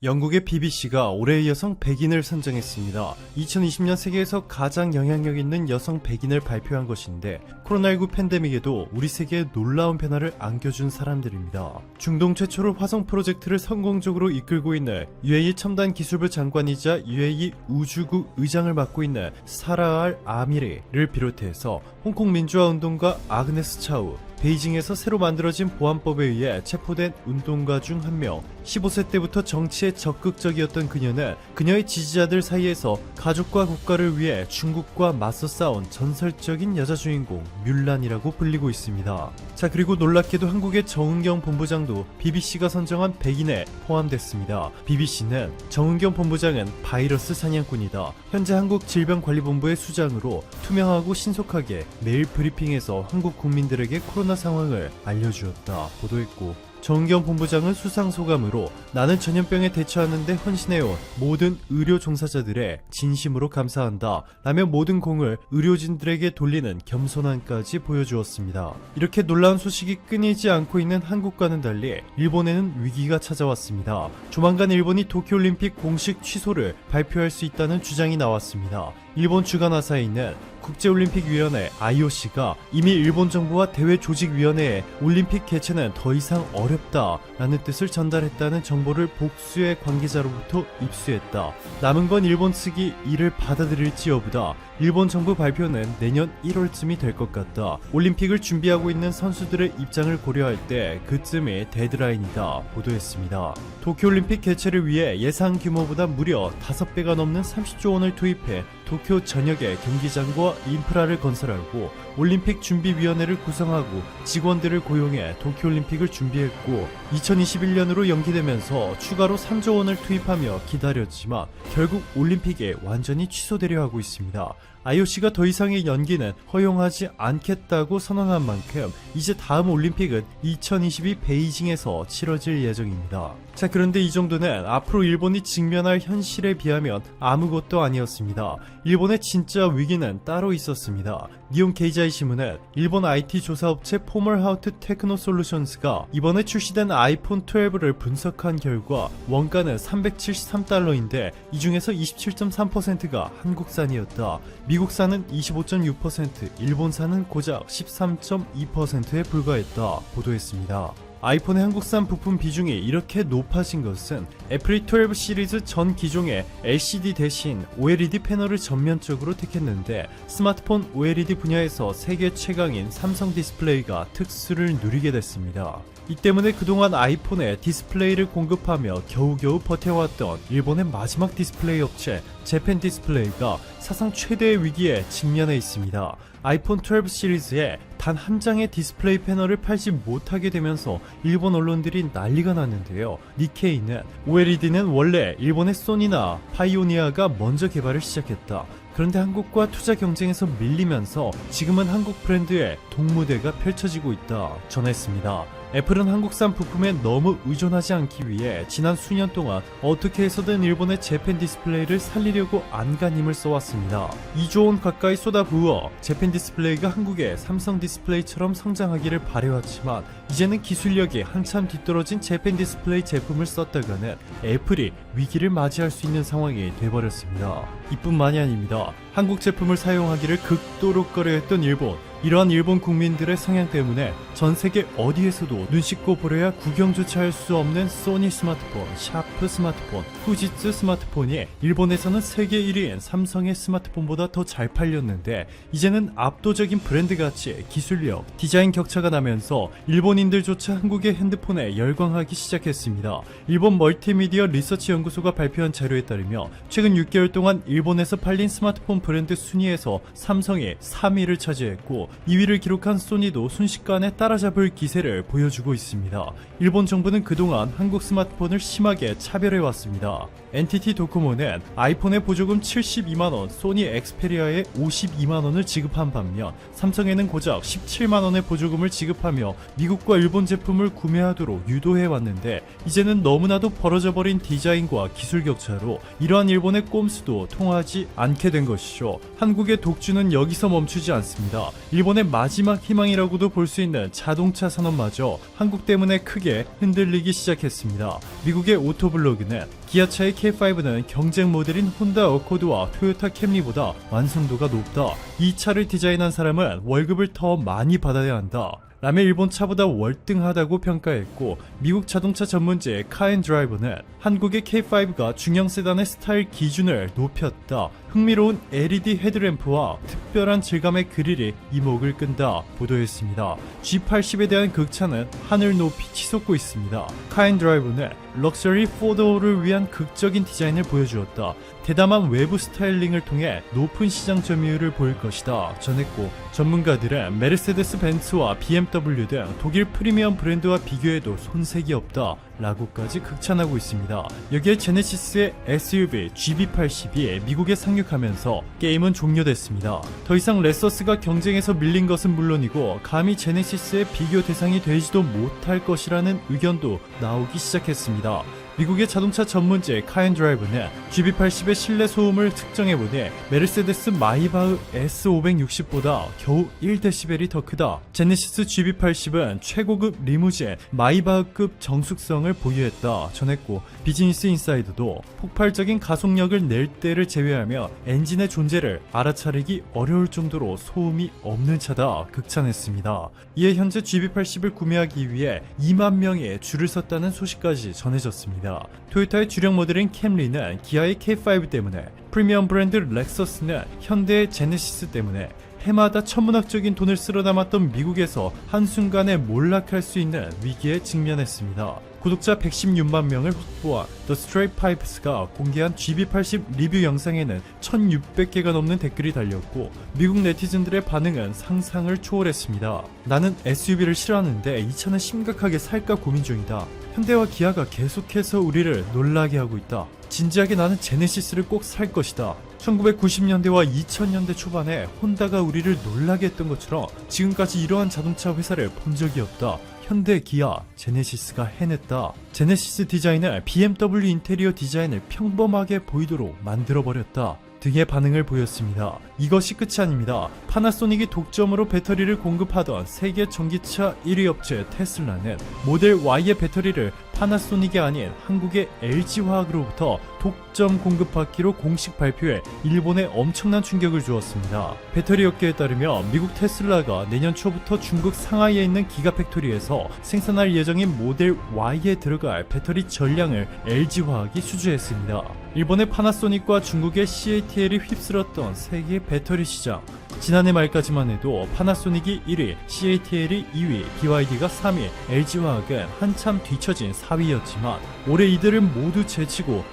영국의 BBC가 올해의 여성 100인을 선정했습니다. 2020년 세계에서 가장 영향력 있는 여성 100인을 발표한 것인데 코로나19 팬데믹에도 우리 세계에 놀라운 변화를 안겨준 사람들입니다. 중동 최초로 화성 프로젝트를 성공적으로 이끌고 있는 UAE 첨단 기술부 장관이자 UAE 우주국 의장을 맡고 있는 사라 알 아미리를 비롯해서 홍콩 민주화운동가 아그네스 차우, 베이징에서 새로 만들어진 보안법에 의해 체포된 운동가 중 한 명, 15세 때부터 정치에 적극적이었던 그녀는 그녀의 지지자들 사이에서 가족과 국가를 위해 중국과 맞서 싸운 전설적인 여자 주인공 뮬란이라고 불리고 있습니다. 자, 그리고 놀랍게도 한국의 정은경 본부장도 BBC가 선정한 100인에 포함됐습니다. BBC는 정은경 본부장은 바이러스 사냥꾼이다. 현재 한국질병관리본부의 수장으로 투명하고 신속하게 매일 브리핑에서 한국 국민들에게 코로나 상황을 알려주었다 보도했고, 정은경 본부장은 수상소감으로 나는 전염병에 대처하는데 헌신해온 모든 의료 종사자들의 진심으로 감사한다 라며 모든 공을 의료진들에게 돌리는 겸손함까지 보여주었습니다. 이렇게 놀라운 소식이 끊이지 않고 있는 한국과는 달리 일본에는 위기가 찾아왔습니다. 조만간 일본이 도쿄올림픽 공식 취소를 발표할 수 있다는 주장이 나왔습니다. 일본 주간화사에 있는 국제올림픽위원회 IOC가 이미 일본 정부와 대회조직위원회에 올림픽 개최는 더 이상 어렵다라는 뜻을 전달했다는 정보를 복수의 관계자로부터 입수했다. 남은 건 일본 측이 이를 받아들일지 여부다. 일본 정부 발표는 내년 1월쯤이 될 것 같다. 올림픽을 준비하고 있는 선수들의 입장을 고려할 때 그쯤이 데드라인이다 보도했습니다. 도쿄올림픽 개최를 위해 예상 규모보다 무려 5배가 넘는 30조 원을 투입해 도쿄 전역에 경기장과 인프라를 건설하고 올림픽 준비위원회를 구성하고 직원들을 고용해 도쿄올림픽을 준비했고 2021년으로 연기되면서 추가로 3조 원을 투입하며 기다렸지만 결국 올림픽에 완전히 취소되려 하고 있습니다. IOC가 더 이상의 연기는 허용하지 않겠다고 선언한 만큼 이제 다음 올림픽은 2022 베이징에서 치러질 예정입니다. 자, 그런데 이 정도는 앞으로 일본이 직면할 현실에 비하면 아무것도 아니었습니다. 일본의 진짜 위기는 따로 있었습니다. 니온 케이자이 신문은 일본 IT 조사업체 포멀하우트 테크노솔루션스가 이번에 출시된 아이폰 12를 분석한 결과 원가는 373달러인데 이 중에서 27.3%가 한국산이었다. 미국산은 25.6%, 일본산은 고작 13.2%에 불과했다 보도했습니다. 아이폰의 한국산 부품 비중이 이렇게 높아진 것은 애플이 12 시리즈 전 기종의 LCD 대신 OLED 패널을 전면적으로 택했는데 스마트폰 OLED 분야에서 세계 최강인 삼성 디스플레이가 특수를 누리게 됐습니다. 이 때문에 그동안 아이폰에 디스플레이를 공급하며 겨우겨우 버텨왔던 일본의 마지막 디스플레이 업체 재팬 디스플레이가 사상 최대의 위기에 직면해 있습니다. 아이폰 12 시리즈에 단 한 장의 디스플레이 패널을 팔지 못하게 되면서 일본 언론들이 난리가 났는데요. 니케이는 OLED는 원래 일본의 소니나 파이오니아가 먼저 개발을 시작했다. 그런데 한국과 투자 경쟁에서 밀리면서 지금은 한국 브랜드의 동무대가 펼쳐지고 있다 전했습니다. 애플은 한국산 부품에 너무 의존하지 않기 위해 지난 수년 동안 어떻게 해서든 일본의 재팬 디스플레이를 살리려고 안간힘을 써왔습니다. 2조 원 가까이 쏟아부어 재팬 디스플레이가 한국의 삼성 디스플레이처럼 성장하기를 바래왔지만 이제는 기술력이 한참 뒤떨어진 재팬 디스플레이 제품을 썼다가는 애플이 위기를 맞이할 수 있는 상황이 돼버렸습니다. 이뿐만이 아닙니다. 한국 제품을 사용하기를 극도로 꺼려했던 일본. 이러한 일본 국민들의 성향 때문에 전 세계 어디에서도 눈 씻고 보려야 구경조차 할 수 없는 소니 스마트폰, 샤프 스마트폰, 후지츠 스마트폰이 일본에서는 세계 1위인 삼성의 스마트폰보다 더 잘 팔렸는데 이제는 압도적인 브랜드가치, 기술력, 디자인 격차가 나면서 일본인들조차 한국의 핸드폰에 열광하기 시작했습니다. 일본 멀티미디어 리서치 연구소가 발표한 자료에 따르면 최근 6개월 동안 일본에서 팔린 스마트폰 브랜드 순위에서 삼성이 3위를 차지했고 2위를 기록한 소니도 순식간에 따라잡을 기세를 보여주고 있습니다. 일본 정부는 그동안 한국 스마트폰을 심하게 차별해왔습니다. NTT 도코모는 아이폰의 보조금 72만원, 소니 엑스페리아에 52만원을 지급한 반면 삼성에는 고작 17만원의 보조금을 지급하며 미국과 일본 제품을 구매하도록 유도해왔는데 이제는 너무나도 벌어져버린 디자인과 기술 격차로 이러한 일본의 꼼수도 통하지 않게 된 것이죠. 한국의 독주는 여기서 멈추지 않습니다. 일본의 마지막 희망이라고도 볼 수 있는 자동차 산업마저 한국 때문에 크게 흔들리기 시작했습니다. 미국의 오토블로그는 기아차의 K5는 경쟁 모델인 혼다 어코드와 토요타 캠리보다 완성도가 높다. 이 차를 디자인한 사람은 월급을 더 많이 받아야 한다 라며 일본 차보다 월등하다고 평가했고, 미국 자동차 전문지 카앤드라이버는 한국의 K5가 중형 세단의 스타일 기준을 높였다. 흥미로운 LED 헤드램프와 특별한 질감의 그릴이 이목을 끈다 보도했습니다. G80에 대한 극찬은 하늘 높이 치솟고 있습니다. 카앤드라이버는 럭셔리 4도어를 위한 극적인 디자인을 보여주었다. 대담한 외부 스타일링을 통해 높은 시장 점유율을 보일 것이다 전했고, 전문가들은 메르세데스 벤츠와 BMW 등 독일 프리미엄 브랜드와 비교해도 손색이 없다 라고까지 극찬하고 있습니다. 여기에 제네시스의 SUV GB80이 미국에 상륙하면서 게임은 종료됐습니다. 더 이상 레서스가 경쟁에서 밀린 것은 물론이고 감히 제네시스의 비교 대상이 되지도 못할 것이라는 의견도 나오기 시작했습니다. 미국의 자동차 전문지 카앤드라이브는 GB80의 실내 소음을 측정해보니 메르세데스 마이바흐 S560보다 겨우 1dB이 더 크다. 제네시스 GB80은 최고급 리무진 마이바흐급 정숙성을 보유했다 전했고, 비즈니스 인사이더도 폭발적인 가속력을 낼 때를 제외하며 엔진의 존재를 알아차리기 어려울 정도로 소음이 없는 차다 극찬했습니다. 이에 현재 GB80을 구매하기 위해 2만 명이 줄을 섰다는 소식까지 전해졌습니다. 토요타의 주력 모델인 캠리는 기아의 K5 때문에, 프리미엄 브랜드 렉서스는 현대의 제네시스 때문에 해마다 천문학적인 돈을 쓸어 담았던 미국에서 한순간에 몰락할 수 있는 위기에 직면했습니다. 구독자 116만 명을 확보한 The Straight Pipes가 공개한 GB80 리뷰 영상에는 1600개가 넘는 댓글이 달렸고, 미국 네티즌들의 반응은 상상을 초월했습니다. 나는 SUV를 싫어하는데 이 차는 심각하게 살까 고민 중이다. 현대와 기아가 계속해서 우리를 놀라게 하고 있다. 진지하게 나는 제네시스를 꼭 살 것이다. 1990년대와 2000년대 초반에 혼다가 우리를 놀라게 했던 것처럼 지금까지 이러한 자동차 회사를 본 적이 없다. 현대, 기아, 제네시스가 해냈다. 제네시스 디자인을 BMW 인테리어 디자인을 평범하게 보이도록 만들어버렸다 등의 반응을 보였습니다. 이것이 끝이 아닙니다. 파나소닉이 독점으로 배터리를 공급하던 세계 전기차 1위 업체 테슬라는 모델 Y의 배터리를 파나소닉이 아닌 한국의 LG화학으로부터 독점 공급받기로 공식 발표해 일본에 엄청난 충격을 주었습니다. 배터리 업계에 따르면 미국 테슬라가 내년 초부터 중국 상하이에 있는 기가팩토리에서 생산할 예정인 모델 Y에 들어갈 배터리 전량을 LG화학이 수주했습니다. 일본의 파나소닉과 중국의 CATL이 휩쓸었던 세계 배터리 시장. 지난해 말까지만 해도 파나소닉이 1위, CATL이 2위, BYD가 3위, LG화학은 한참 뒤처진 4위였지만 올해 이들을 모두 제치고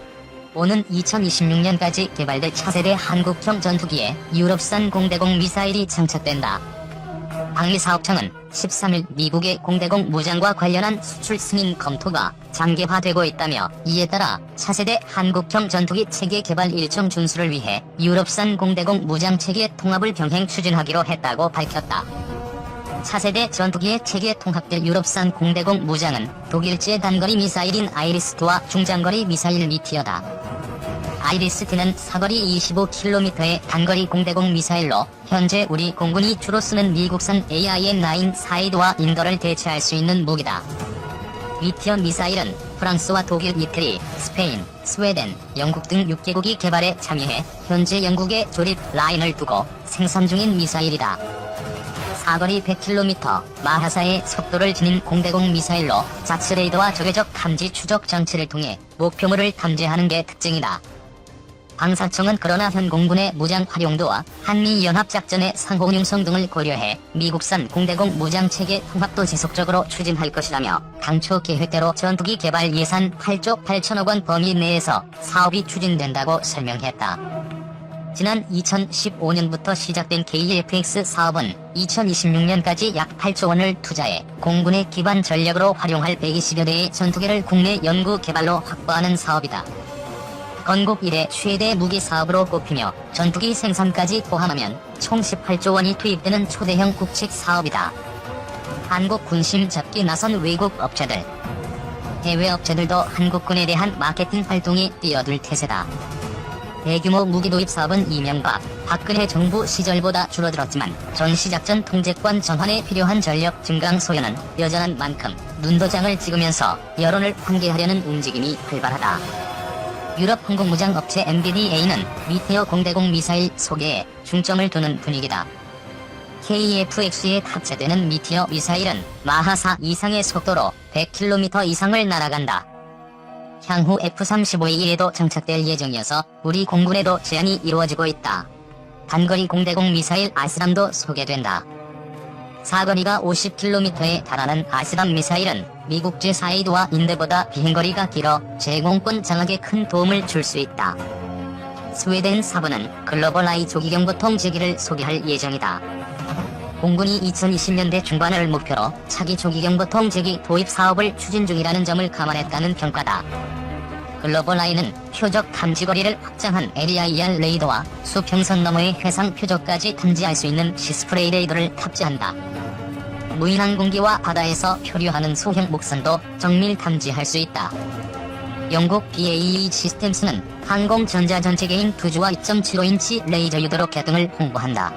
오는 2026년까지 개발될 차세대 한국형 전투기에 유럽산 공대공 미사일이 장착된다. 방위사업청은 13일 미국의 공대공 무장과 관련한 수출 승인 검토가 장기화되고 있다며, 이에 따라 차세대 한국형 전투기 체계 개발 일정 준수를 위해 유럽산 공대공 무장 체계 통합을 병행 추진하기로 했다고 밝혔다. 차세대 전투기의 체계 통합될 유럽산 공대공 무장은 독일제 단거리 미사일인 아이리스-T와 중장거리 미사일 미티어다. 아이리스-T는 사거리 25km의 단거리 공대공 미사일로 현재 우리 공군이 주로 쓰는 미국산 AIM-9 사이드와 인도를 대체할 수 있는 무기다. 미티어 미사일은 프랑스와 독일, 이태리, 스페인, 스웨덴, 영국 등 6개국이 개발에 참여해 현재 영국에 조립 라인을 두고 생산 중인 미사일이다. 사거리 100km, 마하사의 속도를 지닌 공대공 미사일로 자체 레이더와 적외적 탐지 추적 장치를 통해 목표물을 탐지하는 게 특징이다. 방사청은 그러나 현 공군의 무장 활용도와 한미연합작전의 상호 융성 등을 고려해 미국산 공대공 무장체계 통합도 지속적으로 추진할 것이라며, 당초 계획대로 전투기 개발 예산 8조 8천억 원 범위 내에서 사업이 추진된다고 설명했다. 지난 2015년부터 시작된 KFX 사업은 2026년까지 약 8조 원을 투자해 공군의 기반 전력으로 활용할 120여 대의 전투기를 국내 연구 개발로 확보하는 사업이다. 건국 이래 최대 무기 사업으로 꼽히며 전투기 생산까지 포함하면 총 18조 원이 투입되는 초대형 국책 사업이다. 한국 군심 잡기 나선 외국 업체들. 해외 업체들도 한국군에 대한 마케팅 활동이 뛰어들 태세다. 대규모 무기 도입 사업은 이명박, 박근혜 정부 시절보다 줄어들었지만 전시작전 통제권 전환에 필요한 전력 증강 소요는 여전한 만큼 눈도장을 찍으면서 여론을 환기하려는 움직임이 활발하다. 유럽 항공무장 업체 MBDA는 미테어 공대공 미사일 소개에 중점을 두는 분위기다. KF-X에 탑재되는 미티어 미사일은 마하 4 이상의 속도로 100km 이상을 날아간다. 향후 F-35A에도 장착될 예정이어서 우리 공군에도 제안이 이루어지고 있다. 단거리 공대공 미사일 아스람도 소개된다. 사거리가 50km에 달하는 아스람 미사일은 미국 제4에이드와 인대보다 비행거리가 길어 제공권 장악에 큰 도움을 줄 수 있다. 스웨덴 사부는 글로벌 아이 조기경 보통 제기를 소개할 예정이다. 공군이 2020년대 중반을 목표로 차기 조기경 보통 제기 도입 사업을 추진 중이라는 점을 감안했다는 평가다. 글로벌 아이는 표적 탐지거리를 확장한 LEIR 레이더와 수평선 너머의 해상 표적까지 탐지할 수 있는 시스프레이 레이더를 탑재한다. 무인 항공기와 바다에서 표류하는 소형 목선도 정밀 탐지할 수 있다. 영국 BAE 시스템스는 항공 전자전체계인 두주와 2.75인치 레이저 유도 로켓 등을 홍보한다.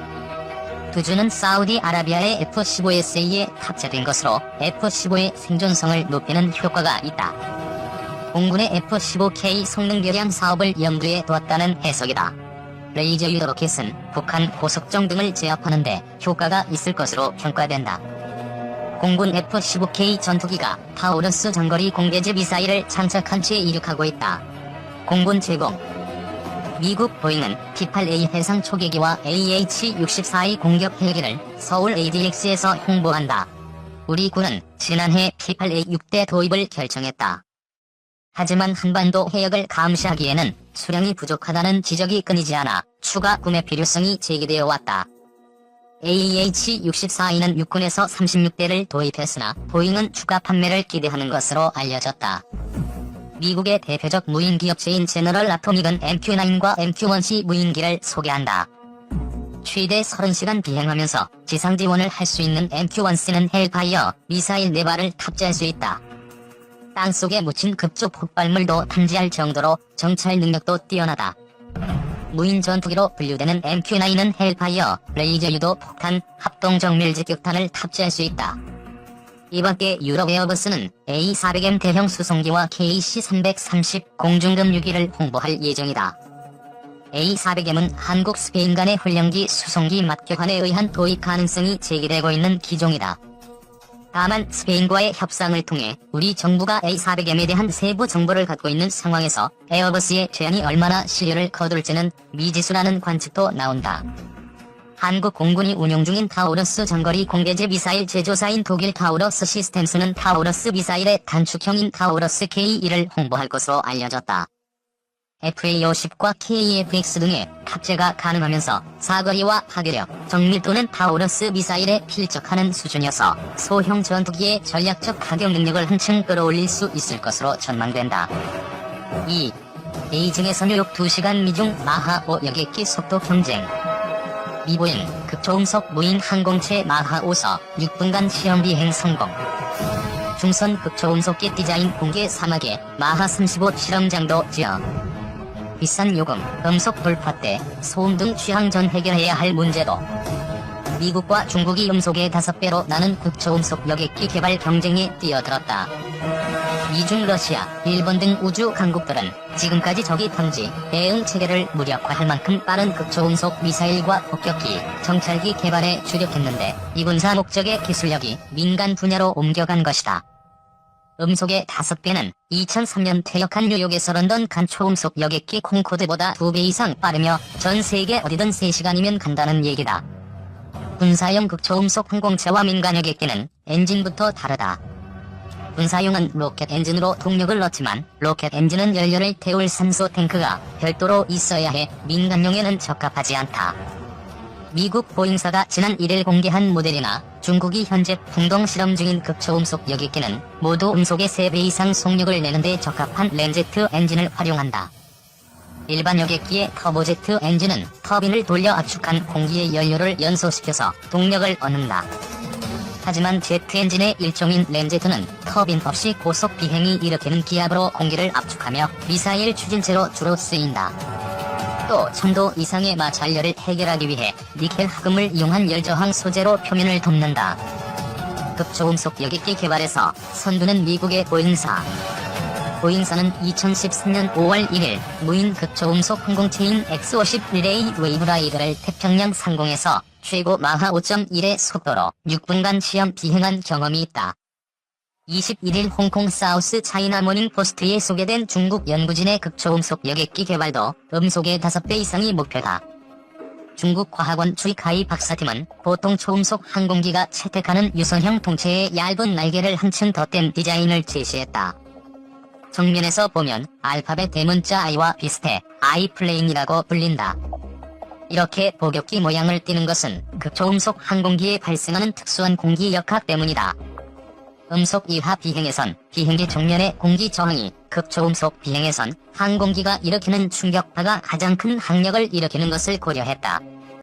두주는 사우디아라비아의 F-15SA에 탑재된 것으로 F-15의 생존성을 높이는 효과가 있다. 공군의 F-15K 성능 개량 사업을 염두에 두었다는 해석이다. 레이저 유도 로켓은 북한 고속정 등을 제압하는데 효과가 있을 것으로 평가된다. 공군 F-15K 전투기가 타우러스 장거리 공대지 미사일을 장착한 채 이륙하고 있다. 공군 제공. 미국 보잉은 P-8A 해상 초계기와 AH-64A 공격 헬기를 서울 ADX에서 홍보한다. 우리 군은 지난해 P-8A 6대 도입을 결정했다. 하지만 한반도 해역을 감시하기에는 수량이 부족하다는 지적이 끊이지 않아 추가 구매 필요성이 제기되어 왔다. AH-64A는 육군에서 36대를 도입했으나 보잉은 추가 판매를 기대하는 것으로 알려졌다. 미국의 대표적 무인기업체인 제너럴 아토믹은 MQ-9과 MQ-1C 무인기를 소개한다. 최대 30시간 비행하면서 지상 지원을 할 수 있는 MQ-1C는 헬파이어 미사일 4발을 탑재할 수 있다. 땅속에 묻힌 급조 폭발물도 탐지할 정도로 정찰 능력도 뛰어나다. 무인 전투기로 분류되는 MQ-9은 헬파이어, 레이저 유도 폭탄, 합동 정밀 직격탄을 탑재할 수 있다. 이밖에 유럽 에어버스는 A400M 대형 수송기와 KC-330 공중급유기를 홍보할 예정이다. A400M은 한국 스페인 간의 훈련기 수송기 맞교환에 의한 도입 가능성이 제기되고 있는 기종이다. 다만 스페인과의 협상을 통해 우리 정부가 A400M에 대한 세부 정보를 갖고 있는 상황에서 에어버스의 제안이 얼마나 실효를 거둘지는 미지수라는 관측도 나온다. 한국 공군이 운용 중인 타우러스 장거리 공대지 미사일 제조사인 독일 타우러스 시스템스는 타우러스 미사일의 단축형인 타우러스 K1을 홍보할 것으로 알려졌다. FA-50과 KF-X 등의 탑재가 가능하면서 사거리와 파괴력, 정밀도는 타우러스 미사일에 필적하는 수준이어서 소형 전투기의 전략적 타격 능력을 한층 끌어올릴 수 있을 것으로 전망된다. 2. 베이징에서 뉴욕 2시간 미중 마하 5 여객기 속도 경쟁. 미보잉 극초음속 무인 항공체 마하 5서 6분간 시험 비행 성공. 중선 극초음속기 디자인 공개 사막에 마하 35 실험장도 지어. 비싼 요금, 음속 돌파 때 소음 등 취항 전 해결해야 할 문제도. 미국과 중국이 음속의 5배로 나는 극초음속 여객기 개발 경쟁에 뛰어들었다. 미중, 러시아, 일본 등 우주 강국들은 지금까지 적이 탐지, 대응 체계를 무력화할 만큼 빠른 극초음속 미사일과 폭격기, 정찰기 개발에 주력했는데 이 군사 목적의 기술력이 민간 분야로 옮겨간 것이다. 음속의 5배는 2003년 퇴역한 뉴욕에서 런던 간 초음속 여객기 콩코드보다 2배 이상 빠르며 전 세계 어디든 3시간이면 간다는 얘기다. 군사용 극초음속 항공체와 민간 여객기는 엔진부터 다르다. 군사용은 로켓 엔진으로 동력을 넣지만 로켓 엔진은 연료를 태울 산소 탱크가 별도로 있어야 해 민간용에는 적합하지 않다. 미국 보잉사가 지난 1일 공개한 모델이나 중국이 현재 풍동 실험 중인 극초음속 여객기는 모두 음속의 3배 이상 속력을 내는데 적합한 램제트 엔진을 활용한다. 일반 여객기의 터보제트 엔진은 터빈을 돌려 압축한 공기의 연료를 연소시켜서 동력을 얻는다. 하지만 제트 엔진의 일종인 램제트는 터빈 없이 고속 비행이 일으키는 기압으로 공기를 압축하며 미사일 추진체로 주로 쓰인다. 또 1000도 이상의 마찰열을 해결하기 위해 니켈 합금을 이용한 열저항 소재로 표면을 덮는다. 극초음속 여객기 개발에서 선두는 미국의 보잉사. 보잉사는 2013년 5월 1일 무인 극초음속 항공체인 X-50 리레이 웨이브라이더를 태평양 상공에서 최고 마하 5.1의 속도로 6분간 시험 비행한 경험이 있다. 21일 홍콩 사우스 차이나 모닝 포스트에 소개된 중국 연구진의 극초음속 여객기 개발도 음속의 5배 이상이 목표다. 중국 과학원 주이카이 박사팀은 보통 초음속 항공기가 채택하는 유선형 통체의 얇은 날개를 한층 덧댄 디자인을 제시했다. 정면에서 보면 알파벳 대문자 I와 비슷해 아이플레인이라고 불린다. 이렇게 보격기 모양을 띠는 것은 극초음속 항공기에 발생하는 특수한 공기 역학 때문이다. 음속 이하 비행에선 비행기 정면의 공기 저항이 극초음속 비행에선 항공기가 일으키는 충격파가 가장 큰 항력을 일으키는 것을 고려했다.